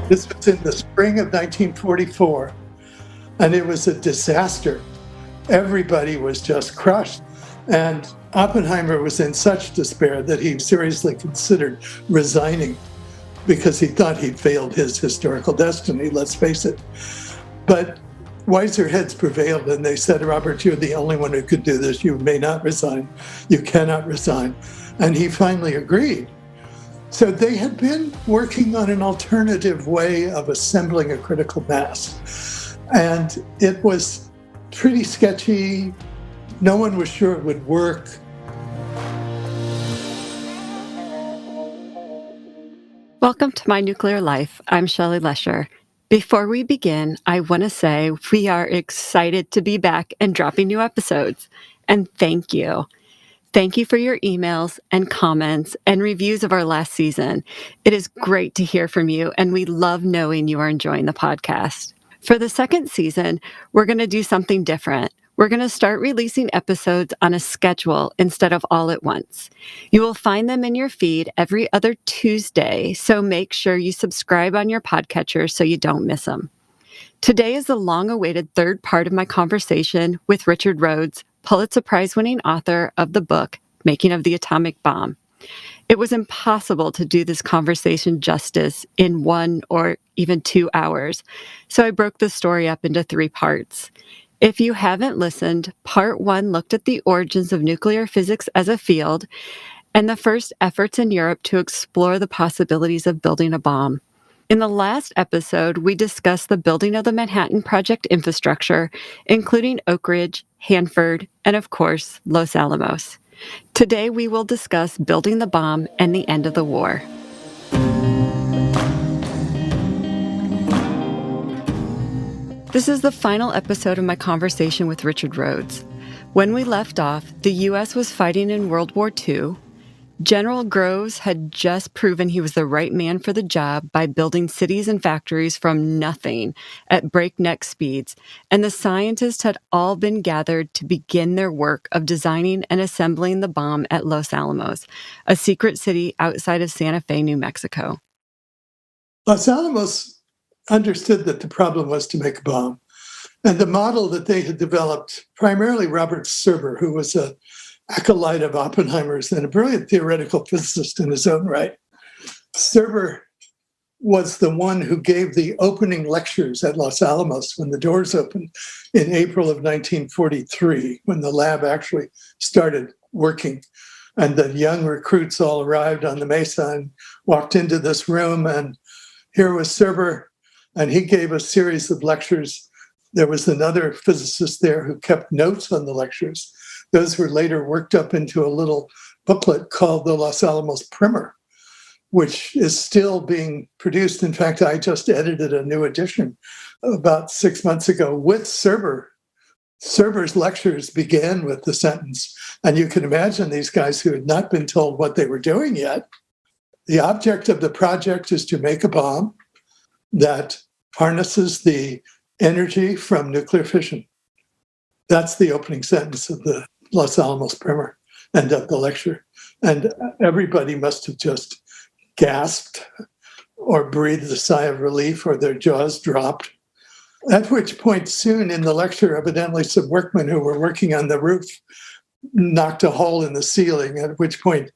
This was in the spring of 1944, and it was a disaster. Everybody was just crushed. And Oppenheimer was in such despair that he seriously considered resigning because he thought he'd failed his historical destiny, let's face it. But wiser heads prevailed, and they said, Robert, you're the only one who could do this. You may not resign. You cannot resign. And he finally agreed. So they had been working on an alternative way of assembling a critical mass. And it was pretty sketchy. No one was sure it would work. Welcome to My Nuclear Life. I'm Shelley Lesher. Before we begin, I want to say we are excited to be back and dropping new episodes. And thank you. Thank you for your emails and comments and reviews of our last season. It is great to hear from you, and we love knowing you are enjoying the podcast. For the second season, we're going to do something different. We're going to start releasing episodes on a schedule instead of all at once. You will find them in your feed every other Tuesday, so make sure you subscribe on your podcatcher so you don't miss them. Today is the long-awaited third part of my conversation with Richard Rhodes, Pulitzer Prize-winning author of the book, Making of the Atomic Bomb. It was impossible to do this conversation justice in 1 or even 2 hours, so I broke the story up into 3 parts. If you haven't listened, part 1 looked at the origins of nuclear physics as a field and the first efforts in Europe to explore the possibilities of building a bomb. In the last episode, we discussed the building of the Manhattan Project infrastructure, including Oak Ridge, Hanford, and of course, Los Alamos. Today, we will discuss building the bomb and the end of the war. This is the final episode of my conversation with Richard Rhodes. When we left off, the U.S. was fighting in World War II. General Groves had just proven he was the right man for the job by building cities and factories from nothing at breakneck speeds, and the scientists had all been gathered to begin their work of designing and assembling the bomb at Los Alamos, a secret city outside of Santa Fe, New Mexico. Los Alamos understood that the problem was to make a bomb. And the model that they had developed, primarily Robert Serber, who was an acolyte of Oppenheimer's and a brilliant theoretical physicist in his own right. Serber was the one who gave the opening lectures at Los Alamos when the doors opened in April of 1943, when the lab actually started working. And the young recruits all arrived on the Mesa and walked into this room, and here was Serber, and he gave a series of lectures. There was another physicist there who kept notes on the lectures. Those were later worked up into a little booklet called the Los Alamos Primer, which is still being produced. In fact, I just edited a new edition about 6 months ago with Serber. Serber's lectures began with the sentence, and you can imagine these guys who had not been told what they were doing yet. The object of the project is to make a bomb that harnesses the energy from nuclear fission. That's the opening sentence of the Los Alamos Primer and of the lecture. And everybody must have just gasped or breathed a sigh of relief or their jaws dropped. At which point, soon in the lecture, evidently some workmen who were working on the roof knocked a hole in the ceiling, at which point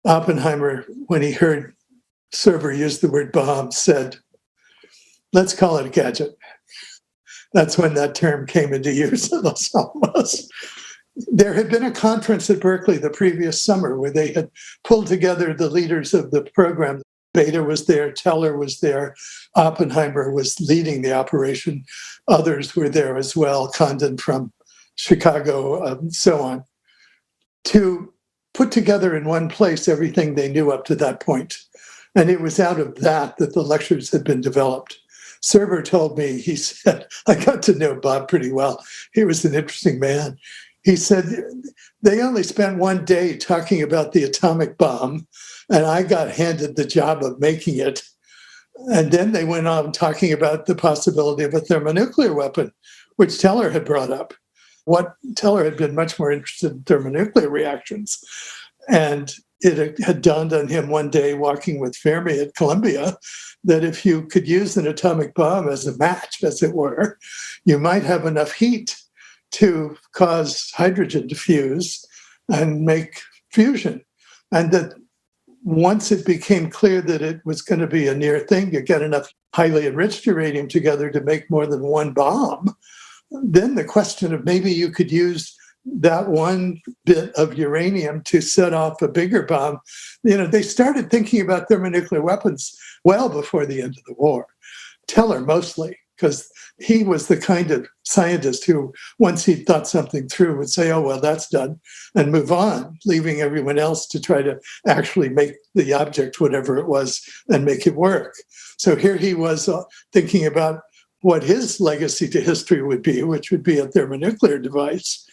Oppenheimer, when he heard Serber use the word bomb, said, "Let's call it a gadget." That's when that term came into use at Los Alamos. There had been a conference at Berkeley the previous summer where they had pulled together the leaders of the program. Beta was there, Teller was there, Oppenheimer was leading the operation. Others were there as well, Condon from Chicago, so on, to put together in one place everything they knew up to that point. And it was out of that that the lectures had been developed. Serber told me, he said, I got to know Bob pretty well. He was an interesting man. He said, they only spent one day talking about the atomic bomb, and I got handed the job of making it. And then they went on talking about the possibility of a thermonuclear weapon, which Teller had brought up. Teller had been much more interested in thermonuclear reactions. And it had dawned on him one day walking with Fermi at Columbia that if you could use an atomic bomb as a match, as it were, you might have enough heat to cause hydrogen to fuse and make fusion. And that once it became clear that it was going to be a near thing, you get enough highly enriched uranium together to make more than one bomb, then the question of maybe you could use that one bit of uranium to set off a bigger bomb. They started thinking about thermonuclear weapons well before the end of the war. Teller mostly, because he was the kind of scientist who, once he thought something through, would say, oh, well, that's done, and move on, leaving everyone else to try to actually make the object, whatever it was, and make it work. So here he was thinking about what his legacy to history would be, which would be a thermonuclear device.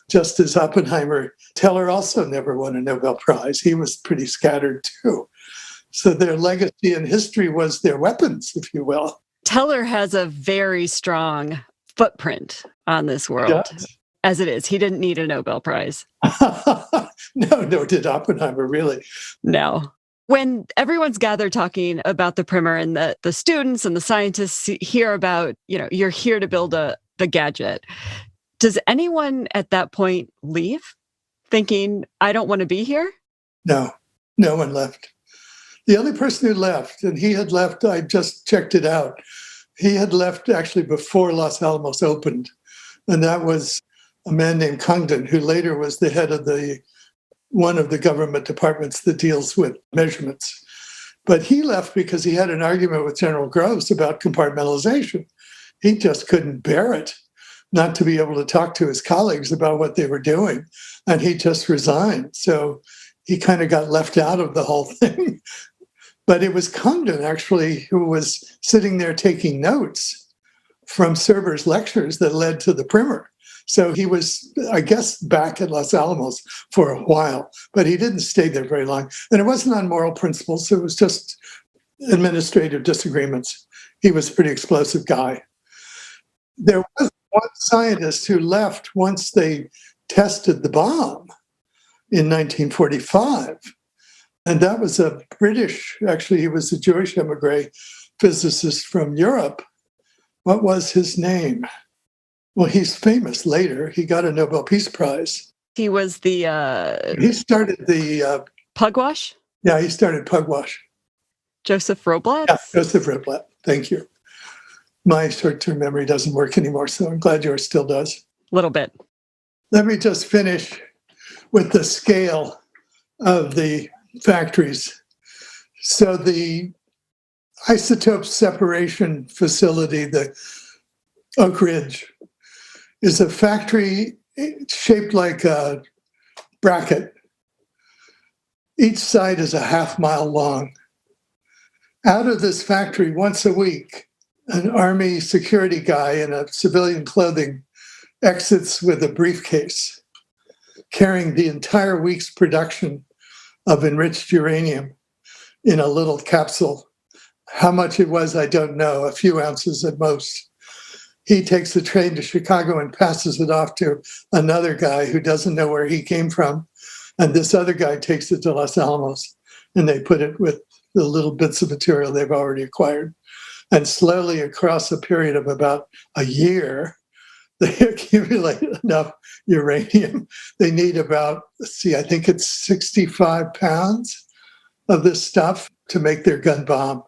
Just as Oppenheimer, Teller also never won a Nobel Prize. He was pretty scattered too. So their legacy in history was their weapons, if you will. Teller has a very strong footprint on this world. As it is. He didn't need a Nobel Prize. No, did Oppenheimer, really. No. When everyone's gathered talking about the primer and the students and the scientists hear about, you're here to build the gadget, does anyone at that point leave thinking, I don't want to be here? No one left. The only person who left, and he had left, I just checked it out, he had left actually before Los Alamos opened. And that was a man named Congdon, who later was the head of one of the government departments that deals with measurements. But he left because he had an argument with General Groves about compartmentalization. He just couldn't bear it, not to be able to talk to his colleagues about what they were doing. And he just resigned. So he kind of got left out of the whole thing. But it was Congdon, actually, who was sitting there taking notes from Serber's lectures that led to the primer. So he was, I guess, back at Los Alamos for a while, but he didn't stay there very long. And it wasn't on moral principles. It was just administrative disagreements. He was a pretty explosive guy. There was one scientist who left once they tested the bomb in 1945. And that was a British, actually, he was a Jewish emigre physicist from Europe. What was his name? Well, he's famous later. He got a Nobel Peace Prize. He was He started the... Pugwash? Yeah, he started Pugwash. Joseph Roblat? Yeah, Joseph Roblat. Thank you. My short-term memory doesn't work anymore, so I'm glad yours still does. A little bit. Let me just finish with the scale of the factories. So the isotope separation facility, the Oak Ridge, is a factory shaped like a bracket. Each side is a half-mile long. Out of this factory, once a week, an Army security guy in a civilian clothing exits with a briefcase carrying the entire week's production of enriched uranium in a little capsule. How much it was, I don't know, a few ounces at most. He takes the train to Chicago and passes it off to another guy who doesn't know where he came from. And this other guy takes it to Los Alamos, and they put it with the little bits of material they've already acquired. And slowly, across a period of about a year, they accumulate enough uranium. They need about, I think it's 65 pounds of this stuff to make their gun bomb.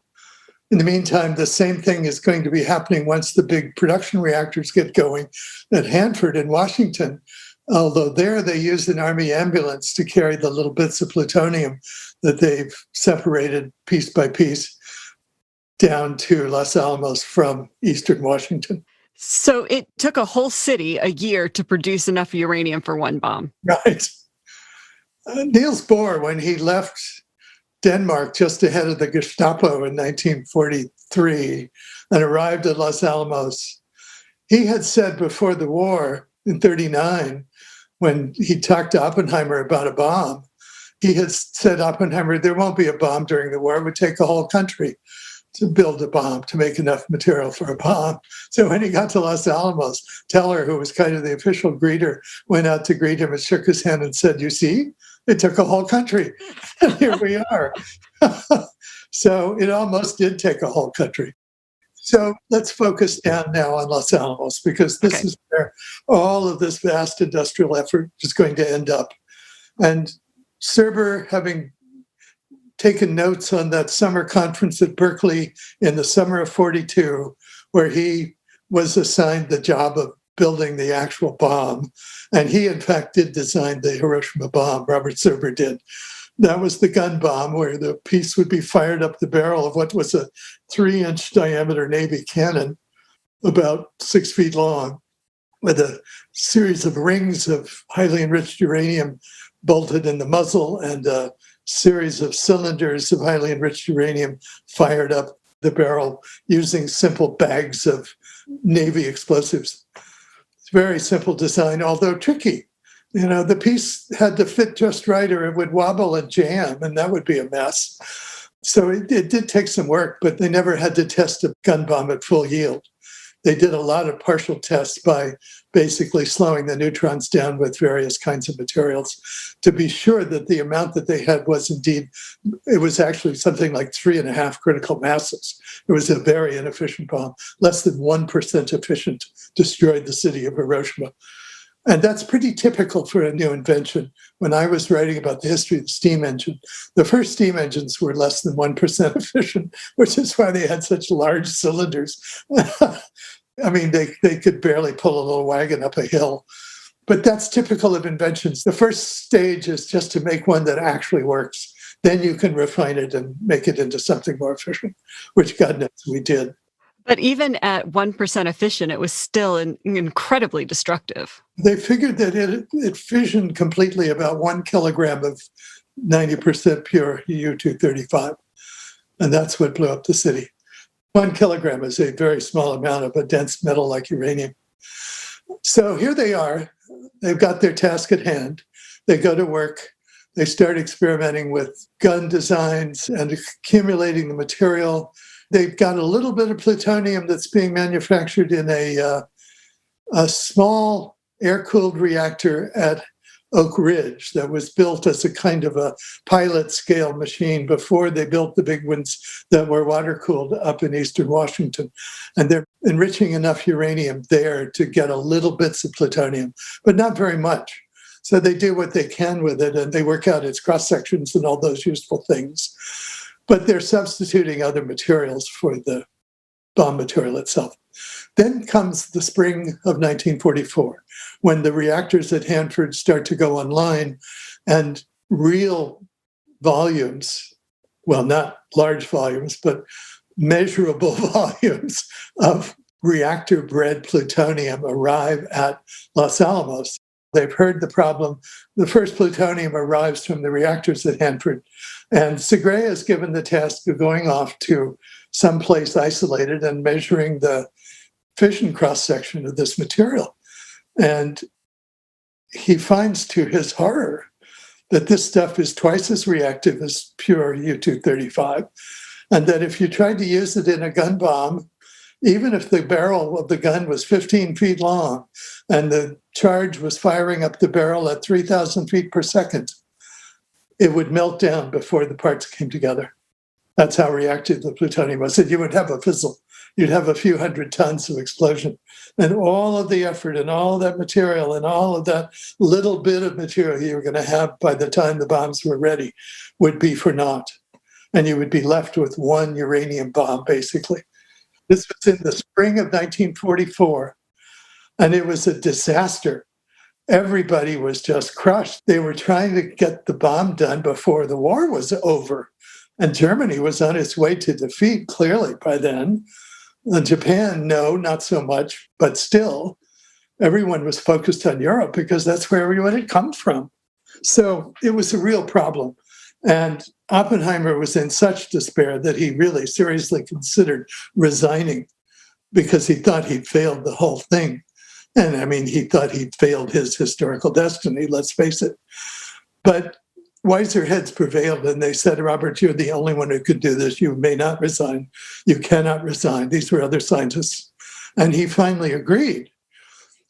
In the meantime, the same thing is going to be happening once the big production reactors get going at Hanford in Washington. Although there they use an Army ambulance to carry the little bits of plutonium that they've separated piece by piece down to Los Alamos from Eastern Washington. So it took a whole city a year to produce enough uranium for one bomb. Right. Niels Bohr, when he left Denmark just ahead of the Gestapo in 1943 and arrived at Los Alamos, he had said before the war in 1939, when he talked to Oppenheimer about a bomb, he had said, Oppenheimer, there won't be a bomb during the war. It would take a whole country to build a bomb, to make enough material for a bomb. So when he got to Los Alamos, Teller, who was kind of the official greeter, went out to greet him and shook his hand and said, you see, It took a whole country. And here we are. So it almost did take a whole country. So let's focus down now on Los Alamos, because this Okay. is where all of this vast industrial effort is going to end up. And Serber, having taken notes on that summer conference at Berkeley in the summer of 42, where he was assigned the job of building the actual bomb. And he, in fact, did design the Hiroshima bomb. Robert Serber did. That was the gun bomb, where the piece would be fired up the barrel of what was a 3-inch diameter Navy cannon, about 6 feet long, with a series of rings of highly enriched uranium bolted in the muzzle and a series of cylinders of highly enriched uranium fired up the barrel using simple bags of Navy explosives. It's very simple design, although tricky. The piece had to fit just right, or it would wobble and jam, and that would be a mess. So it did take some work, but they never had to test a gun bomb at full yield. They did a lot of partial tests by basically slowing the neutrons down with various kinds of materials to be sure that the amount that they had was indeed, it was actually something like 3.5 critical masses. It was a very inefficient bomb. Less than 1% efficient, destroyed the city of Hiroshima. And that's pretty typical for a new invention. When I was writing about the history of the steam engine, the first steam engines were less than 1% efficient, which is why they had such large cylinders. I mean, they could barely pull a little wagon up a hill. But that's typical of inventions. The first stage is just to make one that actually works. Then you can refine it and make it into something more efficient, which God knows we did. But even at 1% efficient, it was still incredibly destructive. They figured that it fissioned completely about 1 kilogram of 90% pure U-235. And that's what blew up the city. 1 kilogram is a very small amount of a dense metal like uranium. So here they are. They've got their task at hand. They go to work. They start experimenting with gun designs and accumulating the material. They've got a little bit of plutonium that's being manufactured in a small air-cooled reactor at Oak Ridge that was built as a kind of a pilot-scale machine before they built the big ones that were water-cooled up in eastern Washington. And they're enriching enough uranium there to get a little bits of plutonium, but not very much. So they do what they can with it, and they work out its cross-sections and all those useful things. But they're substituting other materials for the bomb material itself. Then comes the spring of 1944, when the reactors at Hanford start to go online and real volumes, well, not large volumes, but measurable volumes of reactor-bred plutonium arrive at Los Alamos. They've heard the problem. The first plutonium arrives from the reactors at Hanford. And Segre is given the task of going off to some place isolated and measuring the fission cross-section of this material. And he finds, to his horror, that this stuff is twice as reactive as pure U-235, and that if you tried to use it in a gun bomb, even if the barrel of the gun was 15 feet long and the charge was firing up the barrel at 3,000 feet per second, it would melt down before the parts came together. That's how reactive the plutonium was. And you would have a fizzle. You'd have a few hundred tons of explosion. And all of the effort and all of that material and all of that little bit of material you were going to have by the time the bombs were ready would be for naught. And you would be left with one uranium bomb, basically. This was in the spring of 1944, and it was a disaster. Everybody was just crushed. They were trying to get the bomb done before the war was over, and Germany was on its way to defeat, clearly, by then. And Japan, no, not so much, but still, everyone was focused on Europe because that's where everyone had come from. So it was a real problem. And Oppenheimer was in such despair that he really seriously considered resigning because he thought he'd failed the whole thing. And I mean, he thought he'd failed his historical destiny, let's face it. But wiser heads prevailed, and they said, Robert, you're the only one who could do this. You may not resign. You cannot resign. These were other scientists. And he finally agreed.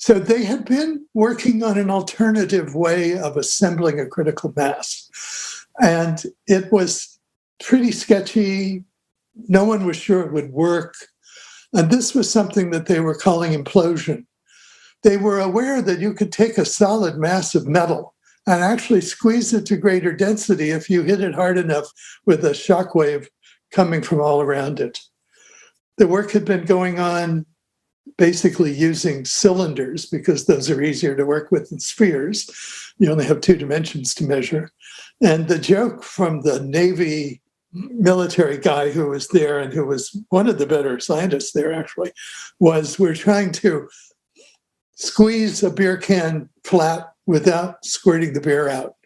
So they had been working on an alternative way of assembling a critical mass. And it was pretty sketchy. No one was sure it would work. And this was something that they were calling implosion. They were aware that you could take a solid mass of metal and actually squeeze it to greater density if you hit it hard enough with a shock wave coming from all around it. The work had been going on basically using cylinders because those are easier to work with than spheres. You only have 2 dimensions to measure. And the joke from the Navy military guy who was there and who was one of the better scientists there actually was, we're trying to squeeze a beer can flat without squirting the beer out.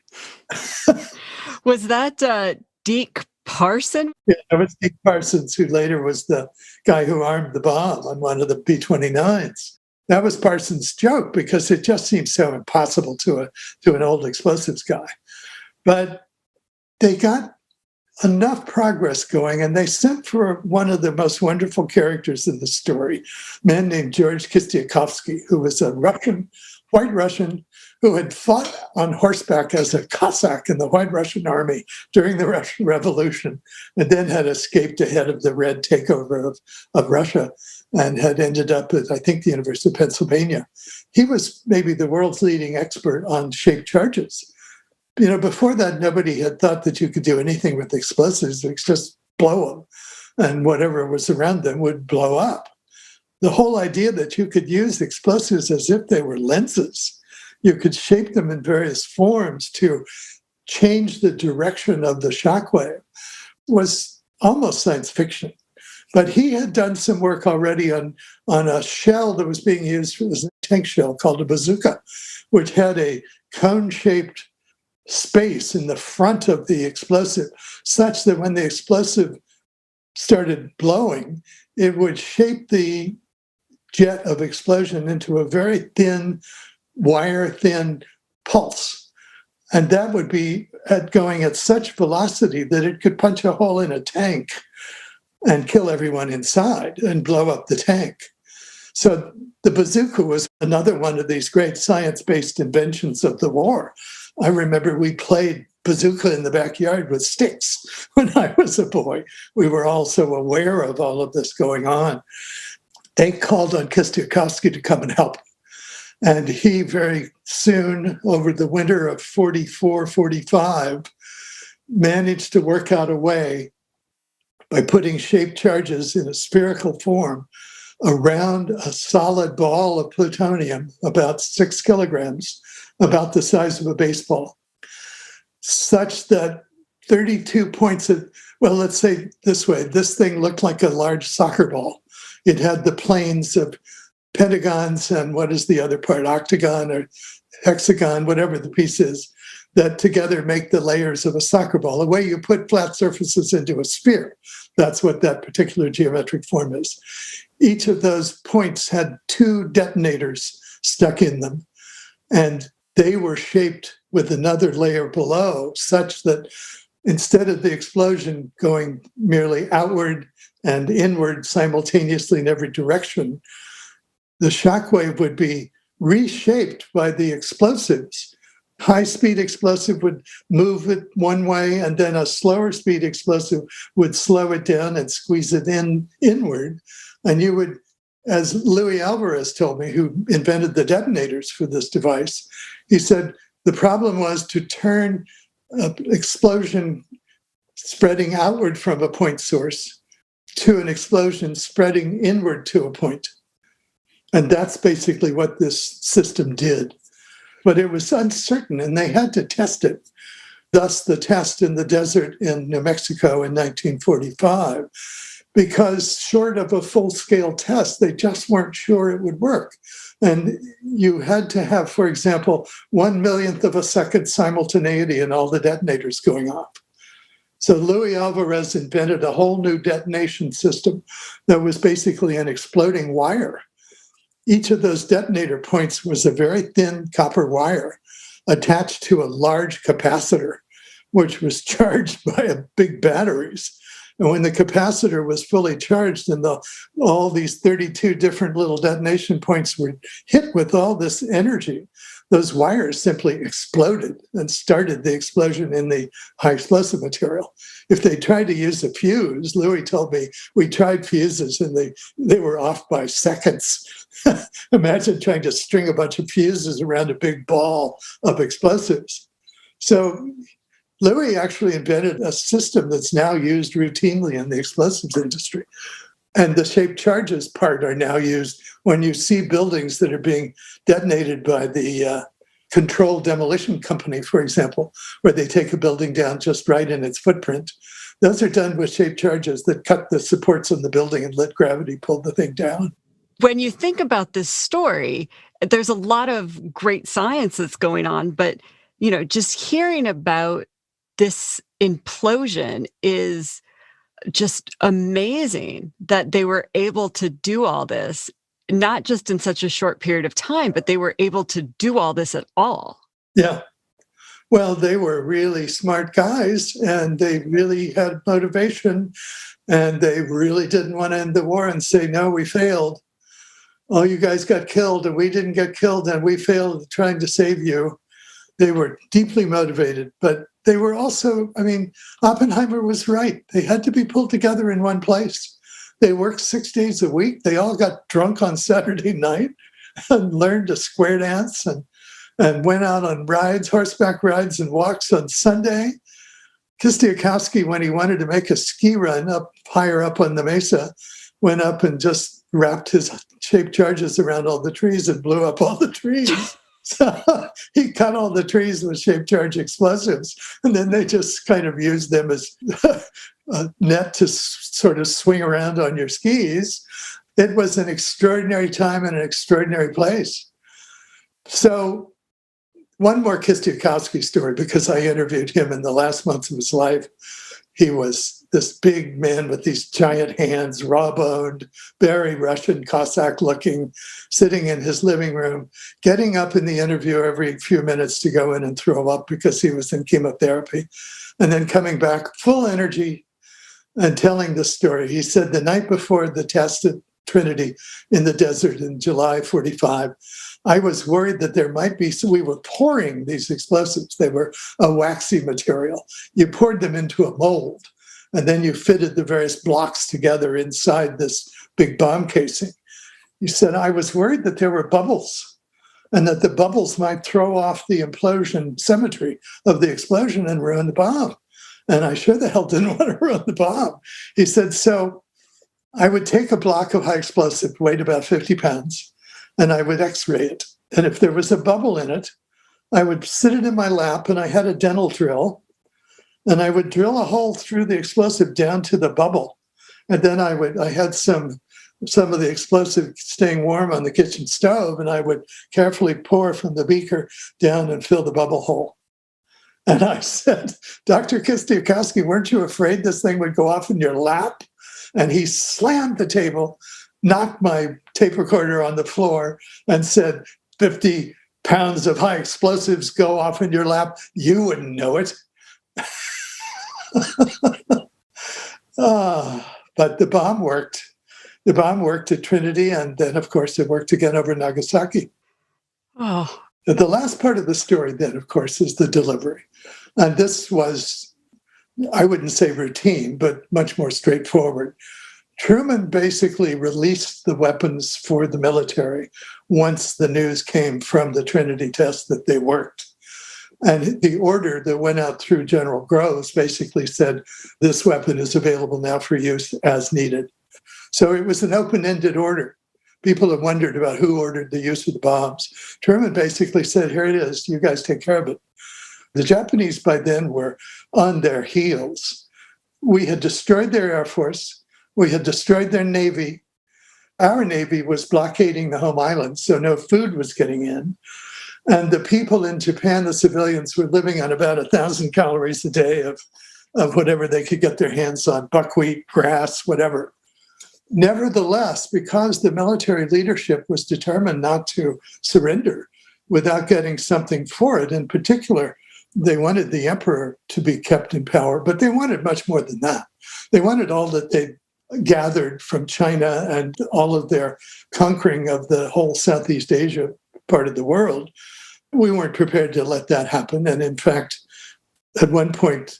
Was that Deke Parson? Yeah, that was Dick Parsons, who later was the guy who armed the bomb on one of the B-29s. That was Parsons' joke because it just seemed so impossible to an old explosives guy. But they got enough progress going, and they sent for one of the most wonderful characters in the story, a man named George Kistiakovsky, who was a white Russian who had fought on horseback as a Cossack in the White Russian army during the Russian Revolution, and then had escaped ahead of the Red takeover of Russia and had ended up at, I think, the University of Pennsylvania. He was maybe the world's leading expert on shaped charges. Before that, nobody had thought that you could do anything with explosives. It's just blow them, and whatever was around them would blow up. The whole idea that you could use explosives as if they were lenses, you could shape them in various forms to change the direction of the shockwave, was almost science fiction. But he had done some work already on a shell that was being used as a tank shell called a bazooka, which had a cone-shaped space in the front of the explosive, such that when the explosive started blowing, it would shape the jet of explosion into a very thin, wire-thin pulse. And that would be going at such velocity that it could punch a hole in a tank and kill everyone inside and blow up the tank. So the bazooka was another one of these great science-based inventions of the war. I remember we played bazooka in the backyard with sticks when I was a boy. We were all so aware of all of this going on. They called on Kistiakovsky to come and help. And he very soon, over the winter of 44, 45, managed to work out a way by putting shaped charges in a spherical form around a solid ball of plutonium, about 6 kilograms, about the size of a baseball, such that 32 points of, well, let's say this way, this thing looked like a large soccer ball. It had the planes of pentagons and what is the other part, octagon or hexagon, whatever the piece is, that together make the layers of a soccer ball. The way you put flat surfaces into a sphere, that's what that particular geometric form is. Each of those points had 2 detonators stuck in them, and they were shaped with another layer below, such that instead of the explosion going merely outward and inward simultaneously in every direction, the shockwave would be reshaped by the explosives. High-speed explosive would move it one way, and then a slower speed explosive would slow it down and squeeze it inward. And you would, as Luis Alvarez told me, who invented the detonators for this device, he said the problem was to turn an explosion spreading outward from a point source to an explosion spreading inward to a point. And that's basically what this system did. But it was uncertain, and they had to test it. Thus, the test in the desert in New Mexico in 1945, because short of a full-scale test, they just weren't sure it would work. And you had to have, for example, 1/1,000,000th of a second simultaneity in all the detonators going off. So Luis Alvarez invented a whole new detonation system that was basically an exploding wire. Each of those detonator points was a very thin copper wire attached to a large capacitor, which was charged by big batteries. And when the capacitor was fully charged and all these 32 different little detonation points were hit with all this energy, those wires simply exploded and started the explosion in the high explosive material. If they tried to use a fuse, Louis told me, we tried fuses and they were off by seconds. Imagine trying to string a bunch of fuses around a big ball of explosives. So Louis actually invented a system that's now used routinely in the explosives industry. And the shaped charges part are now used when you see buildings that are being detonated by the controlled demolition company, for example, where they take a building down just right in its footprint. Those are done with shaped charges that cut the supports on the building and let gravity pull the thing down. When you think about this story, there's a lot of great science that's going on, but, just hearing about this implosion is just amazing that they were able to do all this, not just in such a short period of time, but they were able to do all this at all. Yeah. Well, they were really smart guys and they really had motivation and they really didn't want to end the war and say, no, we failed. Oh, you guys got killed and we didn't get killed and we failed trying to save you. They were deeply motivated, but they were also, Oppenheimer was right. They had to be pulled together in one place. They worked 6 days a week. They all got drunk on Saturday night and learned to square dance and went out on rides, horseback rides and walks on Sunday. Kistiakowsky, when he wanted to make a ski run up higher up on the mesa, went up and just wrapped his shaped charges around all the trees and blew up all the trees. So he cut all the trees with shaped charge explosives, and then they just kind of used them as a net to sort of swing around on your skis. It was an extraordinary time and an extraordinary place. So one more Kistiakowsky story, because I interviewed him in the last months of his life. He was this big man with these giant hands, raw-boned, very Russian Cossack-looking, sitting in his living room, getting up in the interview every few minutes to go in and throw up because he was in chemotherapy, and then coming back full energy and telling the story. He said the night before the test at Trinity in the desert in July 45, I was worried that there might be, so we were pouring these explosives. They were a waxy material. You poured them into a mold, and then you fitted the various blocks together inside this big bomb casing. He said, I was worried that there were bubbles and that the bubbles might throw off the implosion symmetry of the explosion and ruin the bomb. And I sure the hell didn't want to ruin the bomb. He said, so I would take a block of high explosive, weighed about 50 pounds, and I would x-ray it. And if there was a bubble in it, I would sit it in my lap, and I had a dental drill, and I would drill a hole through the explosive down to the bubble. And then I had some of the explosive staying warm on the kitchen stove, and I would carefully pour from the beaker down and fill the bubble hole. And I said, Dr. Kistiakowsky, weren't you afraid this thing would go off in your lap? And he slammed the table, knocked my tape recorder on the floor, and said, 50 pounds of high explosives go off in your lap. You wouldn't know it. But the bomb worked. The bomb worked at Trinity, and then, of course, it worked again over Nagasaki. Oh. The last part of the story, then, of course, is the delivery. And this was, I wouldn't say routine, but much more straightforward. Truman basically released the weapons for the military once the news came from the Trinity test that they worked. And the order that went out through General Groves basically said, this weapon is available now for use as needed. So it was an open-ended order. People have wondered about who ordered the use of the bombs. Truman basically said, here it is, you guys take care of it. The Japanese by then were on their heels. We had destroyed their Air Force. We had destroyed their Navy. Our Navy was blockading the home island, so no food was getting in. And the people in Japan, the civilians, were living on about 1,000 calories a day of whatever they could get their hands on, buckwheat, grass, whatever. Nevertheless, because the military leadership was determined not to surrender without getting something for it, in particular, they wanted the emperor to be kept in power, but they wanted much more than that. They wanted all that they gathered from China and all of their conquering of the whole Southeast Asia part of the world. We weren't prepared to let that happen. And in fact, at one point,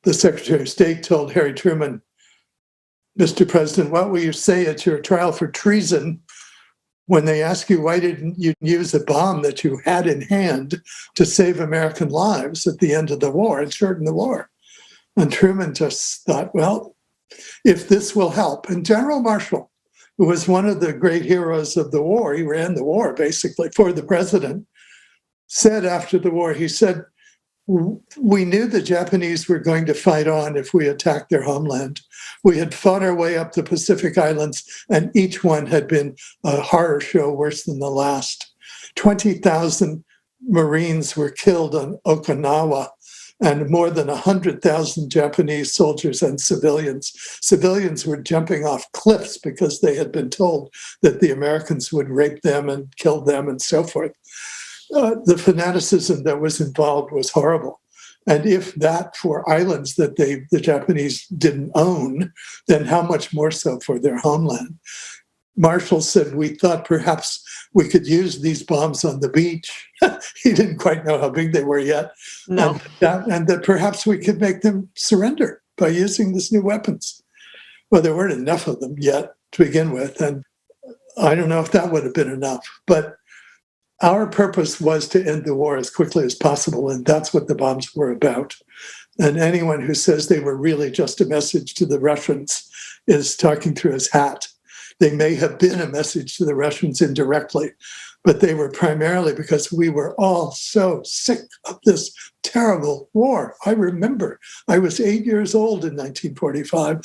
the Secretary of State told Harry Truman, "Mr. President, what will you say at your trial for treason when they ask you why didn't you use a bomb that you had in hand to save American lives at the end of the war and shorten the war?" And Truman just thought, well, if this will help. And General Marshall, who was one of the great heroes of the war, he ran the war basically for the president, said after the war, he said, "We knew the Japanese were going to fight on if we attacked their homeland. We had fought our way up the Pacific Islands, and each one had been a horror show worse than the last. 20,000 Marines were killed on Okinawa, and more than 100,000 Japanese soldiers and civilians. Civilians were jumping off cliffs because they had been told that the Americans would rape them and kill them and so forth. The fanaticism that was involved was horrible. And if that for islands that the Japanese didn't own, then how much more so for their homeland?" Marshall said, "We thought perhaps we could use these bombs on the beach." He didn't quite know how big they were yet. No. And that perhaps we could make them surrender by using these new weapons. Well, there weren't enough of them yet to begin with. And I don't know if that would have been enough. But our purpose was to end the war as quickly as possible, and that's what the bombs were about. And anyone who says they were really just a message to the Russians is talking through his hat. They may have been a message to the Russians indirectly, but they were primarily because we were all so sick of this terrible war. I remember I was 8 years old in 1945,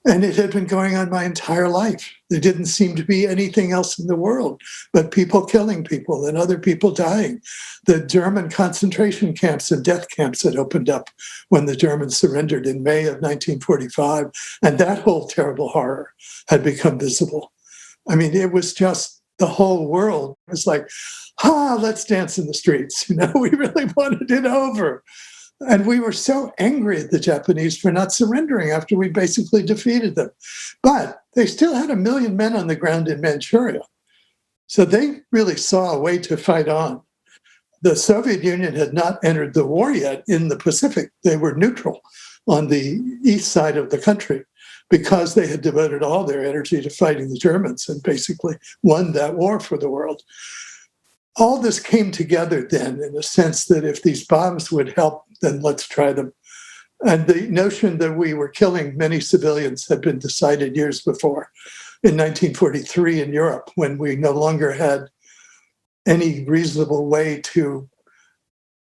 and it had been going on my entire life. There didn't seem to be anything else in the world but people killing people and other people dying. The German concentration camps and death camps had opened up when the Germans surrendered in May of 1945, and that whole terrible horror had become visible. I mean, it was just the whole world was like, let's dance in the streets. We really wanted it over. And we were so angry at the Japanese for not surrendering after we basically defeated them. But they still had 1 million men on the ground in Manchuria. So they really saw a way to fight on. The Soviet Union had not entered the war yet in the Pacific. They were neutral on the east side of the country because they had devoted all their energy to fighting the Germans and basically won that war for the world. All this came together then in a sense that if these bombs would help, then let's try them. And the notion that we were killing many civilians had been decided years before, in 1943 in Europe, when we no longer had any reasonable way to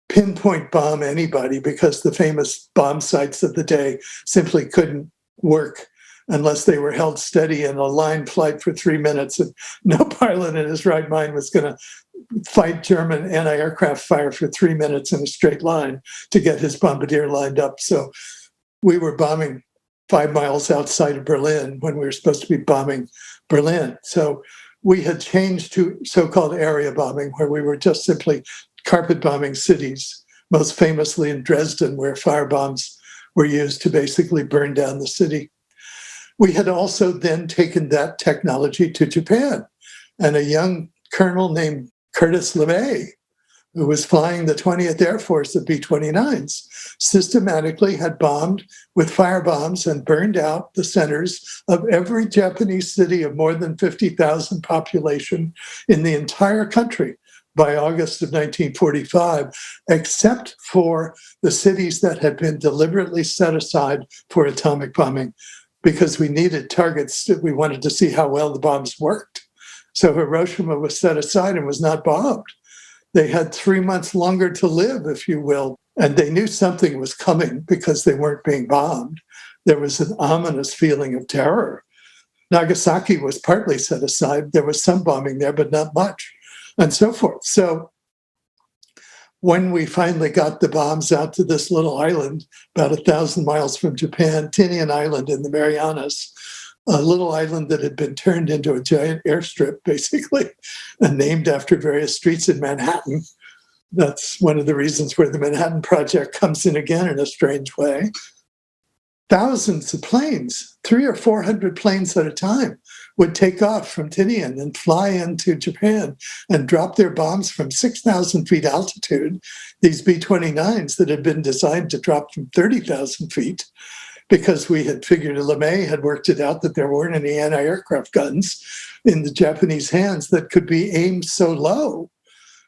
pinpoint bomb anybody because the famous bomb sites of the day simply couldn't work unless they were held steady in a line flight for 3 minutes, and no pilot in his right mind was going to fight German anti-aircraft fire for 3 minutes in a straight line to get his bombardier lined up. So we were bombing 5 miles outside of Berlin when we were supposed to be bombing Berlin. So we had changed to so-called area bombing, where we were just simply carpet bombing cities, most famously in Dresden, where firebombs were used to basically burn down the city. We had also then taken that technology to Japan, and a young colonel named Curtis LeMay, who was flying the 20th Air Force of B-29s, systematically had bombed with firebombs and burned out the centers of every Japanese city of more than 50,000 population in the entire country by August of 1945, except for the cities that had been deliberately set aside for atomic bombing, because we needed targets. We wanted to see how well the bombs worked. So Hiroshima was set aside and was not bombed. They had 3 months longer to live, if you will, and they knew something was coming because they weren't being bombed. There was an ominous feeling of terror. Nagasaki was partly set aside. There was some bombing there, but not much, and so forth. So when we finally got the bombs out to this little island, about 1,000 miles from Japan, Tinian Island in the Marianas, a little island that had been turned into a giant airstrip, basically, and named after various streets in Manhattan. That's one of the reasons where the Manhattan Project comes in again in a strange way. thousands of planes, 300 or 400 planes at a time, would take off from Tinian and fly into Japan and drop their bombs from 6,000 feet altitude, these B-29s that had been designed to drop from 30,000 feet, because we had figured LeMay had worked it out that there weren't any anti-aircraft guns in the Japanese hands that could be aimed so low.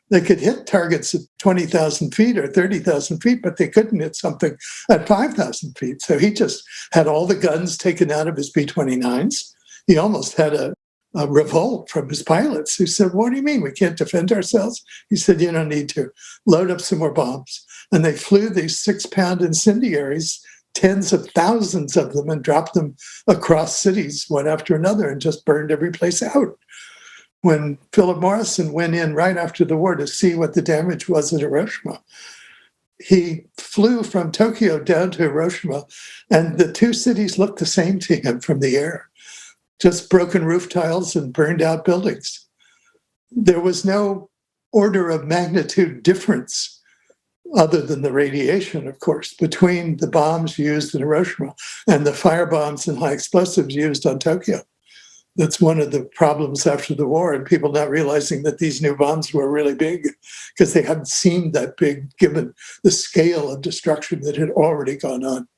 They could hit targets at 20,000 feet or 30,000 feet, but they couldn't hit something at 5,000 feet. So he just had all the guns taken out of his B-29s. He almost had a revolt from his pilots who said, "What do you mean we can't defend ourselves?" He said, "You don't need to. Load up some more bombs." And they flew these 6-pound incendiaries, tens of thousands of them, and dropped them across cities one after another and just burned every place out. When Philip Morrison went in right after the war to see what the damage was at Hiroshima, he flew from Tokyo down to Hiroshima, and the two cities looked the same to him from the air. Just broken roof tiles and burned out buildings. There was no order of magnitude difference, other than the radiation, of course, between the bombs used in Hiroshima and the firebombs and high explosives used on Tokyo. That's one of the problems after the war, and people not realizing that these new bombs were really big because they hadn't seemed that big given the scale of destruction that had already gone on.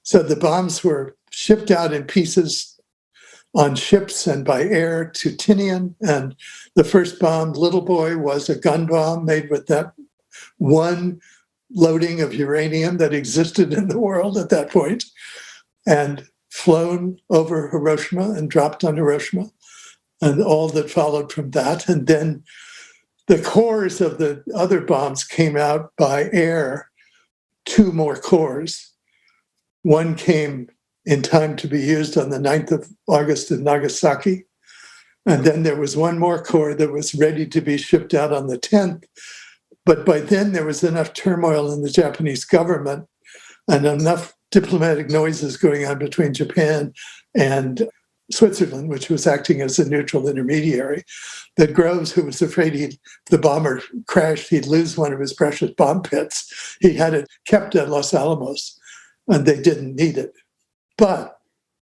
So the bombs were shipped out in pieces on ships and by air to Tinian, and the first bomb, Little Boy, was a gun bomb made with that one loading of uranium that existed in the world at that point, and flown over Hiroshima and dropped on Hiroshima, and all that followed from that. And then the cores of the other bombs came out by air, 2 more cores. One came in time to be used on the 9th of August in Nagasaki. And then there was one more core that was ready to be shipped out on the 10th. But by then there was enough turmoil in the Japanese government and enough diplomatic noises going on between Japan and Switzerland, which was acting as a neutral intermediary, that Groves, who was afraid if the bomber crashed, he'd lose one of his precious bomb pits. He had it kept at Los Alamos, and they didn't need it. But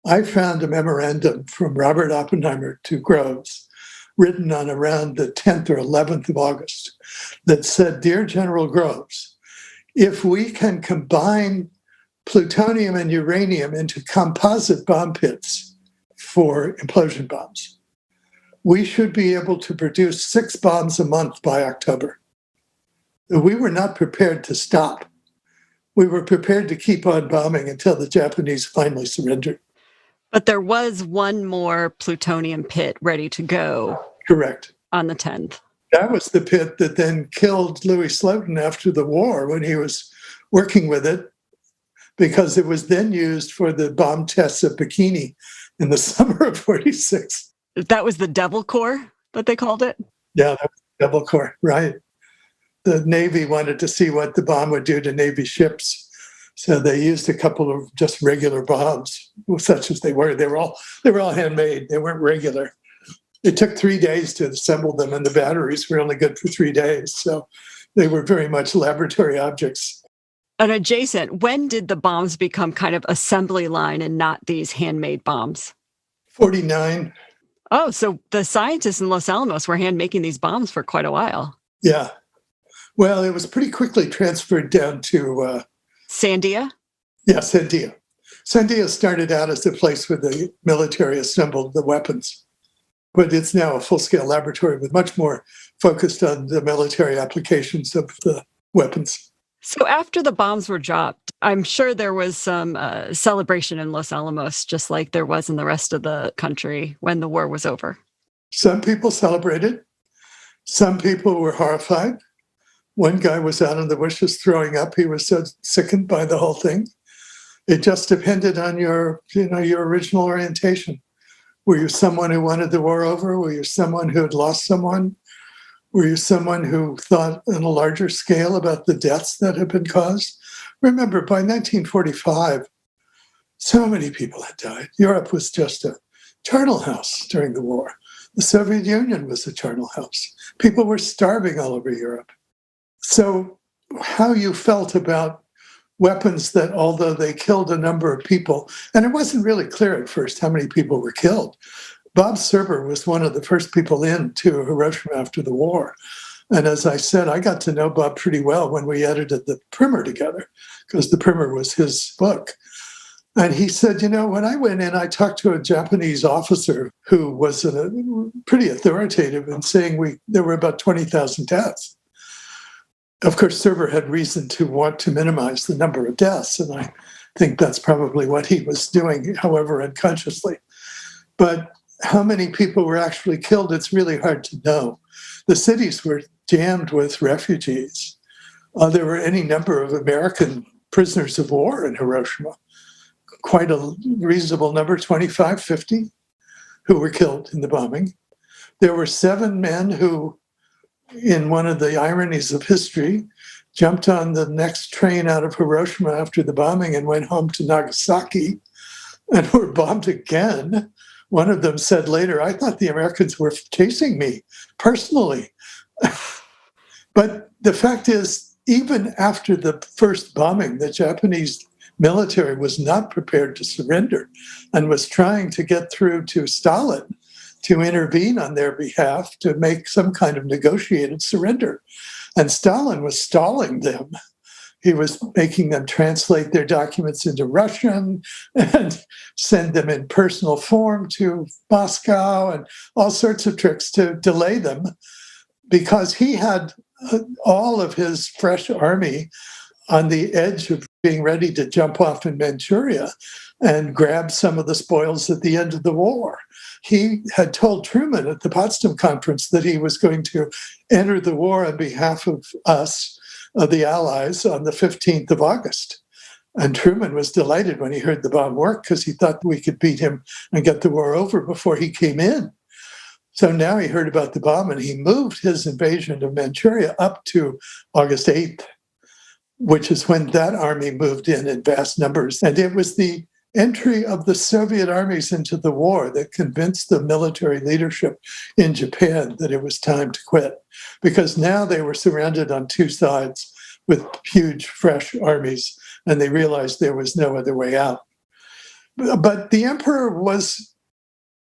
I found a memorandum from Robert Oppenheimer to Groves, written on around the 10th or 11th of August, that said, "Dear General Groves, if we can combine plutonium and uranium into composite bomb pits for implosion bombs, we should be able to produce 6 bombs a month by October." We were not prepared to stop. We were prepared to keep on bombing until the Japanese finally surrendered. But there was one more plutonium pit ready to go. Correct. On the 10th. That was the pit that then killed Louis Slotin after the war when he was working with it, because it was then used for the bomb tests at Bikini in the summer of 46. That was the Devil Core that they called it? Yeah, that was the Devil Core, right. The Navy wanted to see what the bomb would do to Navy ships. So they used a couple of just regular bombs, such as they were. They were all handmade. They weren't regular. It took 3 days to assemble them, and the batteries were only good for 3 days. So they were very much laboratory objects. And adjacent, when did the bombs become kind of assembly line and not these handmade bombs? 49. Oh, so the scientists in Los Alamos were hand making these bombs for quite a while. Yeah. Well, it was pretty quickly transferred down to Sandia? Yeah, Sandia. Sandia started out as a place where the military assembled the weapons, but it's now a full-scale laboratory with much more focused on the military applications of the weapons. So after the bombs were dropped, I'm sure there was some celebration in Los Alamos, just like there was in the rest of the country when the war was over. Some people celebrated. Some people were horrified. One guy was out in the bushes throwing up. He was so sickened by the whole thing. It just depended on your original orientation. Were you someone who wanted the war over? Were you someone who had lost someone? Were you someone who thought on a larger scale about the deaths that had been caused? Remember, by 1945, so many people had died. Europe was just a charnel house during the war. The Soviet Union was a charnel house. People were starving all over Europe. So how you felt about weapons that, although they killed a number of people, and it wasn't really clear at first how many people were killed. Bob Serber was one of the first people into Hiroshima after the war. And as I said, I got to know Bob pretty well when we edited the primer together, because the primer was his book. And he said, when I went in, I talked to a Japanese officer who was pretty authoritative in saying there were about 20,000 deaths. Of course, Serber had reason to want to minimize the number of deaths, and I think that's probably what he was doing, however unconsciously. But how many people were actually killed, it's really hard to know. The cities were jammed with refugees. There were any number of American prisoners of war in Hiroshima, quite a reasonable number, 25, 50, who were killed in the bombing. There were 7 men who, in one of the ironies of history, jumped on the next train out of Hiroshima after the bombing and went home to Nagasaki and were bombed again. One of them said later, I thought the Americans were chasing me personally. But the fact is, even after the first bombing, the Japanese military was not prepared to surrender and was trying to get through to Stalin to intervene on their behalf to make some kind of negotiated surrender. And Stalin was stalling them. He was making them translate their documents into Russian and send them in personal form to Moscow and all sorts of tricks to delay them, because he had all of his fresh army on the edge of being ready to jump off in Manchuria and grab some of the spoils at the end of the war. He had told Truman at the Potsdam Conference that he was going to enter the war on behalf of us, the Allies, on the 15th of August. And Truman was delighted when he heard the bomb work, because he thought we could beat him and get the war over before he came in. So now he heard about the bomb and he moved his invasion of Manchuria up to August 8th, which is when that army moved in vast numbers. And it was the entry of the Soviet armies into the war that convinced the military leadership in Japan that it was time to quit, because now they were surrounded on 2 sides with huge, fresh armies, and they realized there was no other way out. But the emperor was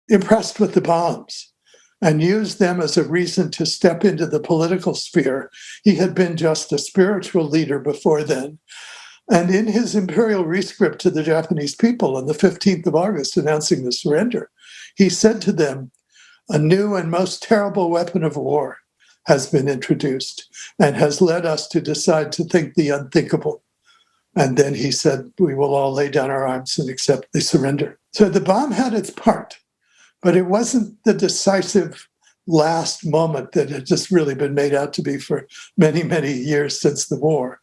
impressed with the bombs and used them as a reason to step into the political sphere. He had been just a spiritual leader before then. And in his imperial rescript to the Japanese people on the 15th of August, announcing the surrender, he said to them, "A new and most terrible weapon of war has been introduced and has led us to decide to think the unthinkable." And then he said, "We will all lay down our arms and accept the surrender." So the bomb had its part, but it wasn't the decisive last moment that had just really been made out to be for many, many years since the war.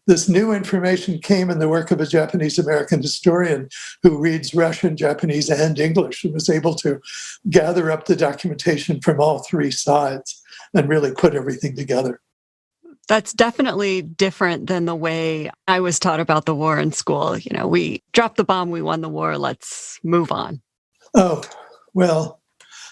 This new information came in the work of a Japanese-American historian who reads Russian, Japanese, and English, and was able to gather up the documentation from all 3 sides and really put everything together. That's definitely different than the way I was taught about the war in school. We dropped the bomb, we won the war, let's move on. Oh, well,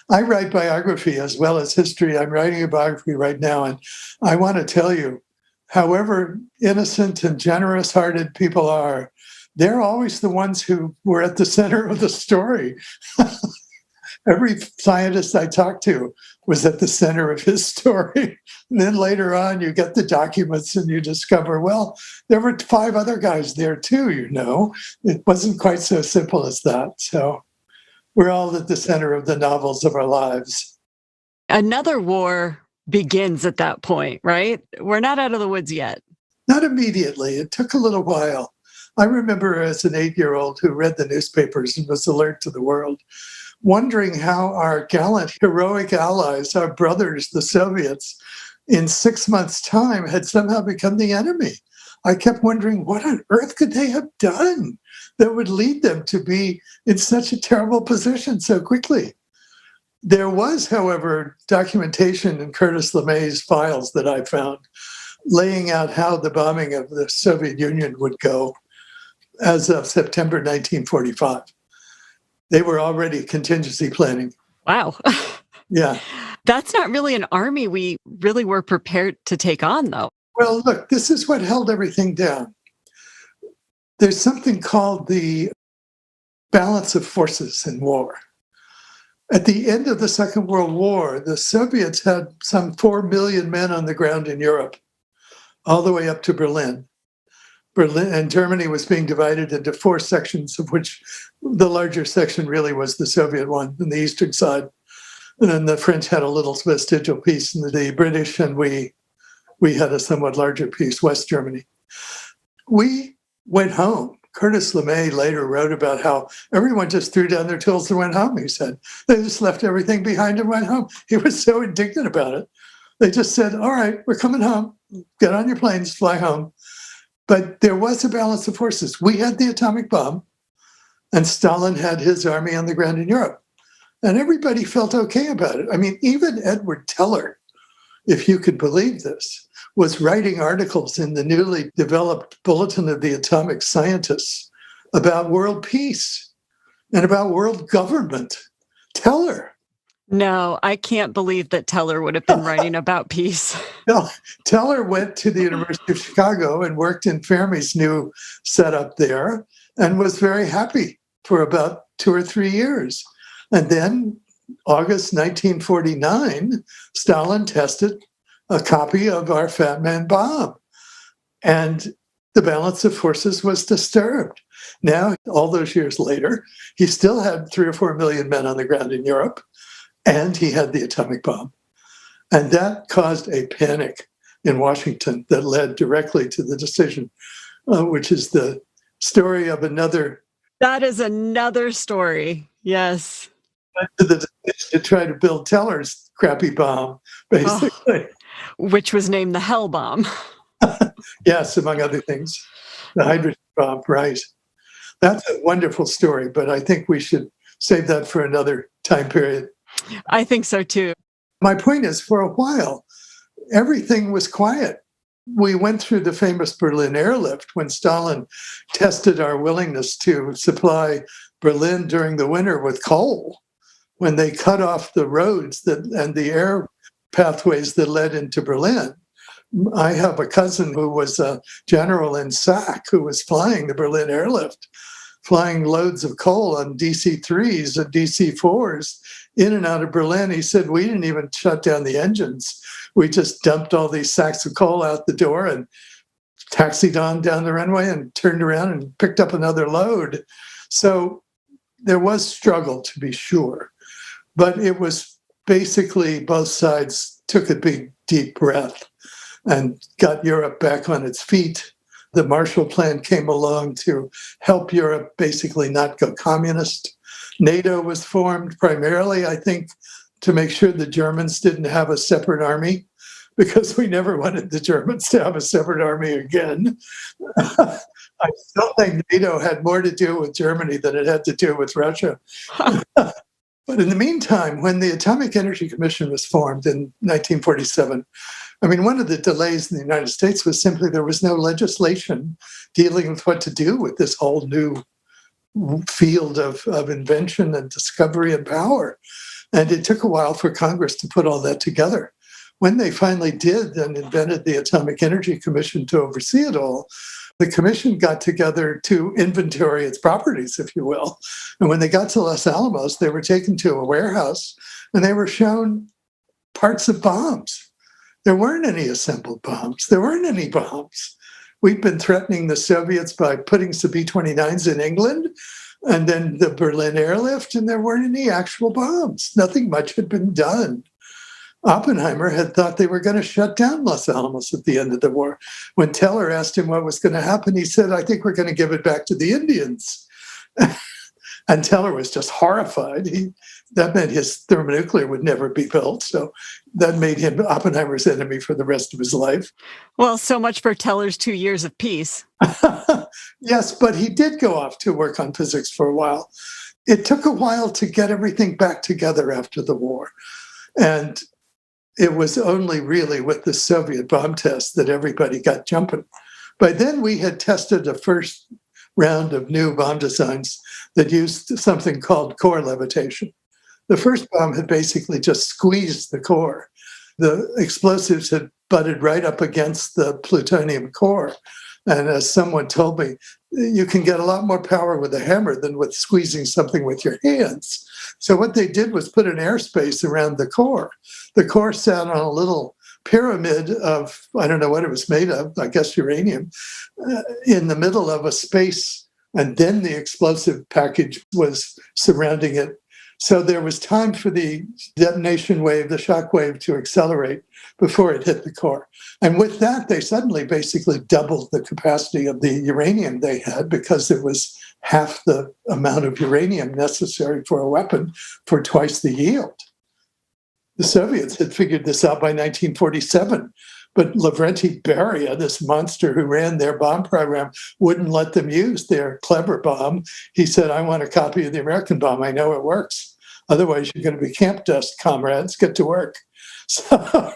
I write biography as well as history. I'm writing a biography right now, and I want to tell you, however innocent and generous-hearted people are, they're always the ones who were at the center of the story. Every scientist I talked to was at the center of his story. And then later on, you get the documents and you discover, well, there were 5 other guys there too, It wasn't quite so simple as that. So we're all at the center of the novels of our lives. Another war begins at that point, right? We're not out of the woods yet. Not immediately. It took a little while. I remember as an 8-year-old who read the newspapers and was alert to the world, wondering how our gallant, heroic allies, our brothers, the Soviets, in 6 months' time had somehow become the enemy. I kept wondering, what on earth could they have done that would lead them to be in such a terrible position so quickly? There was, however, documentation in Curtis LeMay's files that I found laying out how the bombing of the Soviet Union would go as of September 1945. They were already contingency planning. Wow. Yeah. That's not really an army we really were prepared to take on, though. Well, look, this is what held everything down. There's something called the balance of forces in war. At the end of the Second World War, the Soviets had some 4 million men on the ground in Europe, all the way up to Berlin. Berlin and Germany was being divided into 4 sections, of which the larger section really was the Soviet one on the eastern side. And then the French had a little vestigial piece, and the British and we had a somewhat larger piece, West Germany. We went home. Curtis LeMay later wrote about how everyone just threw down their tools and went home, he said. They just left everything behind and went home. He was so indignant about it. They just said, all right, we're coming home. Get on your planes, fly home. But there was a balance of forces. We had the atomic bomb, and Stalin had his army on the ground in Europe. And everybody felt okay about it. I mean, even Edward Teller, if you could believe this, was writing articles in the newly developed Bulletin of the Atomic Scientists about world peace and about world government. Teller. No, I can't believe that Teller would have been writing about peace. No, Teller went to the University of Chicago and worked in Fermi's new setup there and was very happy for about 2 or 3 years. And then, August 1949, Stalin tested a copy of our Fat Man bomb. And the balance of forces was disturbed. Now, all those years later, he still had 3 or 4 million men on the ground in Europe, and he had the atomic bomb. And that caused a panic in Washington that led directly to the decision, which is the story of another. That is another story. Yes. To the decision to try to build Teller's crappy bomb, basically. Which was named the Hell Bomb. Yes, among other things. The hydrogen bomb, right. That's a wonderful story, but I think we should save that for another time period. I think so, too. My point is, for a while, everything was quiet. We went through the famous Berlin airlift when Stalin tested our willingness to supply Berlin during the winter with coal, when they cut off the roads and the air pathways that led into Berlin. I have a cousin who was a general in SAC who was flying the Berlin airlift, flying loads of coal on DC-3s and DC-4s in and out of Berlin. He said, we didn't even shut down the engines. We just dumped all these sacks of coal out the door and taxied on down the runway and turned around and picked up another load. So there was struggle, to be sure. But it was basically both sides took a big, deep breath and got Europe back on its feet. The Marshall Plan came along to help Europe basically not go communist. NATO was formed primarily, I think, to make sure the Germans didn't have a separate army, because we never wanted the Germans to have a separate army again. I still think NATO had more to do with Germany than it had to do with Russia. But in the meantime, when the Atomic Energy Commission was formed in 1947, I mean, one of the delays in the United States was simply there was no legislation dealing with what to do with this whole new field of invention and discovery and power. And it took a while for Congress to put all that together. When they finally did and invented the Atomic Energy Commission to oversee it all, the commission got together to inventory its properties, if you will. And when they got to Los Alamos, they were taken to a warehouse and they were shown parts of bombs. There weren't any assembled bombs. There weren't any bombs. We'd been threatening the Soviets by putting some B-29s in England and then the Berlin airlift, and there weren't any actual bombs. Nothing much had been done. Oppenheimer had thought they were going to shut down Los Alamos at the end of the war. When Teller asked him what was going to happen, he said, I think we're going to give it back to the Indians. And Teller was just horrified. That meant his thermonuclear would never be built. So that made him Oppenheimer's enemy for the rest of his life. Well, so much for Teller's 2 years of peace. Yes, but he did go off to work on physics for a while. It took a while to get everything back together after the war. And it was only really with the Soviet bomb test that everybody got jumping. By then, we had tested the first round of new bomb designs that used something called core levitation. The first bomb had basically just squeezed the core. The explosives had butted right up against the plutonium core. And as someone told me, you can get a lot more power with a hammer than with squeezing something with your hands. So what they did was put an airspace around the core. The core sat on a little pyramid of, I don't know what it was made of, I guess uranium, in the middle of a space. And then the explosive package was surrounding it. So there was time for the detonation wave, the shock wave, to accelerate before it hit the core. And with that, they suddenly basically doubled the capacity of the uranium they had, because it was half the amount of uranium necessary for a weapon for twice the yield. The Soviets had figured this out by 1947, but Lavrenti Beria, this monster who ran their bomb program, wouldn't let them use their clever bomb. He said, I want a copy of the American bomb. I know it works. Otherwise, you're going to be camp dust, comrades. Get to work. So,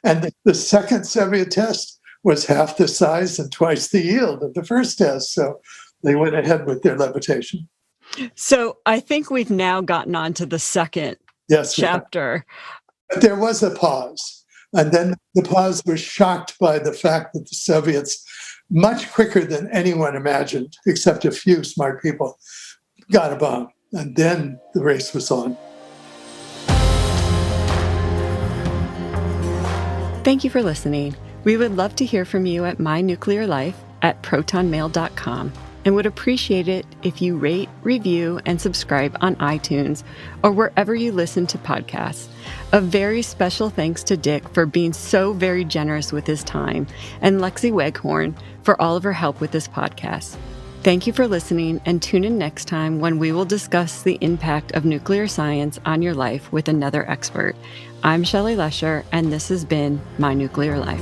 and the second Soviet test was half the size and twice the yield of the first test. So they went ahead with their levitation. So I think we've now gotten on to the second chapter. But there was a pause. And then the pause was shocked by the fact that the Soviets, much quicker than anyone imagined, except a few smart people, got a bomb. And then the race was on. Thank you for listening. We would love to hear from you at mynuclearlife@protonmail.com, and would appreciate it if you rate, review, and subscribe on iTunes or wherever you listen to podcasts. A very special thanks to Dick for being so very generous with his time, and Lexi Weghorn for all of her help with this podcast. Thank you for listening, and tune in next time when we will discuss the impact of nuclear science on your life with another expert. I'm Shelley Lesher, and this has been My Nuclear Life.